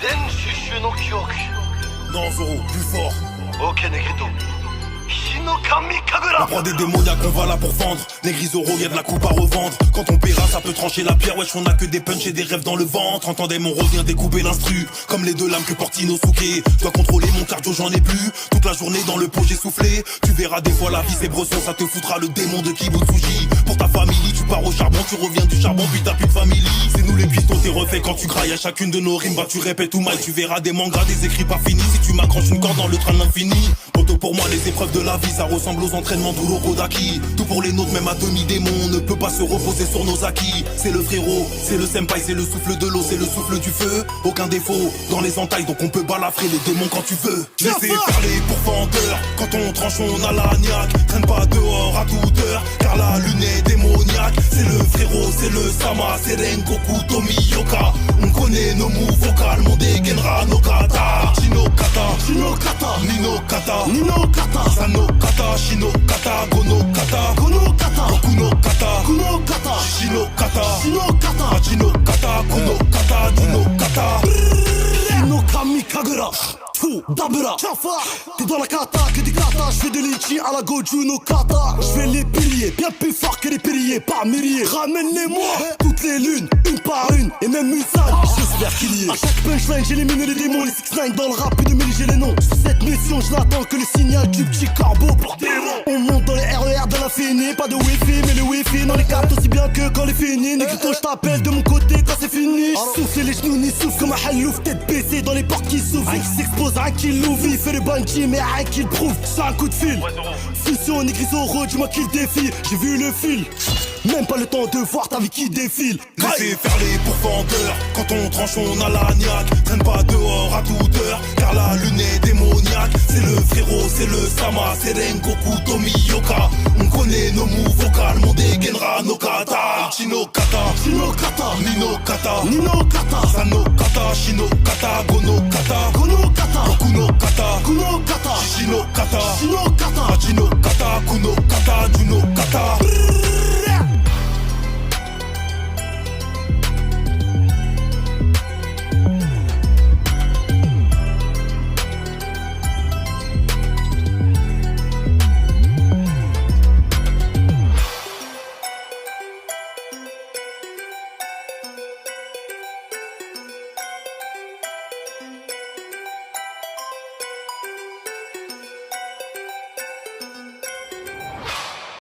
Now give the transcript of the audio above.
Denshushu no Kyoku. Non, Zoro, plus fort. Ok, Negrito. Shinokami Kagura. On prend des démoniaques, on va là pour vendre. Négri Zoro, y'a de la coupe à revendre. Quand on paiera, ça peut trancher la pierre. Wesh, on a que des punchs et des rêves dans le ventre. Entendez, mon revient découper l'instru. Comme les deux lames que porte Inosuke. Je dois contrôler mon cardio, j'en ai plus. Toute la journée dans le pot, j'ai soufflé. Tu verras des fois la vie, c'est bresson. Ça te foutra le démon de Kibutsuji. Pour ta famille, tu pars au charbon, tu reviens du charbon, puis t'as plus de famille. C'est nous les pistons, t'es refait quand tu grailles. À chacune de nos rimes, bah tu répètes tout mal. Tu verras des mangas, des écrits pas finis. Si tu m'accroches une corde dans le train de l'infini. Poto pour moi, les épreuves de la vie, ça ressemble aux entraînements d'Urokodaki. Tout pour les nôtres, même à demi-démon, on ne peut pas se reposer sur nos acquis. C'est le frérot, c'est le senpai, c'est le souffle de l'eau, c'est le souffle du feu. Aucun défaut dans les entailles, donc on peut balafrer les démons quand tu veux. Laissez faire les pourfendeurs, quand on tranche on a la niaque. Traîne pas dehors à toute heure, car la lune est démoniaque. C'est le frérot, c'est le Sama, c'est Rengoku, Tomiyoka. On connaît nos moves vocales, mon dégainera nos kata. Shinokata, Shinokata, Ninokata, Ninokata, Sanokata, Shinokata, Gonokata, Gonokata, Kunokata, Kunokata, Shinokata, Shinokata, Achinokata, Kunokata, Junokata. Shinokami Kagura. Fou, Dabura, t'es dans la kata, que des kata. J'fais de l'Ichi à la Goju no kata. J'fais les piliers, bien plus fort que les piliers, par milliers. Ramène-les-moi, toutes les lunes, une par une, et même une salle. J'espère qu'il y est. À chaque punchline, j'élimine les démons, les 6ix9ine dans le rap et de mêler j'ai les noms. Sur cette mission, je n'attends que le signal du petit corbeau pour démon. On monte dans les RER de l'infini, pas de wifi, mais le wifi dans les capte aussi bien que quand les fini. Negrito, je t'appelle de mon côté quand c'est fini. J'souffle les genoux, ni souffle comme un halouf, tête baissée dans les portes qui s'ouvrent. Un qui s'expose, un qui l'ouvre, fait le bungee, mais un qui le prouve. C'est un coup de fil. Fusion, Négri Zoro, dis-moi qui le défie. J'ai vu le fil. Même pas le temps de voir ta vie qui défile. Laissez faire les pourfendeurs, quand on tranche on a la niaque. Traîne pas dehors à toute heure, car la lune est démoniaque. C'est le frérot, c'est le Sama, c'est Rengoku, Tomiyoka. On connaît nos moves vocales, mon dégainera nos kata. Shinokata, Shinokata, Ninokata, Ninokata, Sanokata, Shinokata, Gonokata, Gonokata, Kunokata, Kunokata, Shinokata, Shinokata, Achinokata, Kunokata, Juno.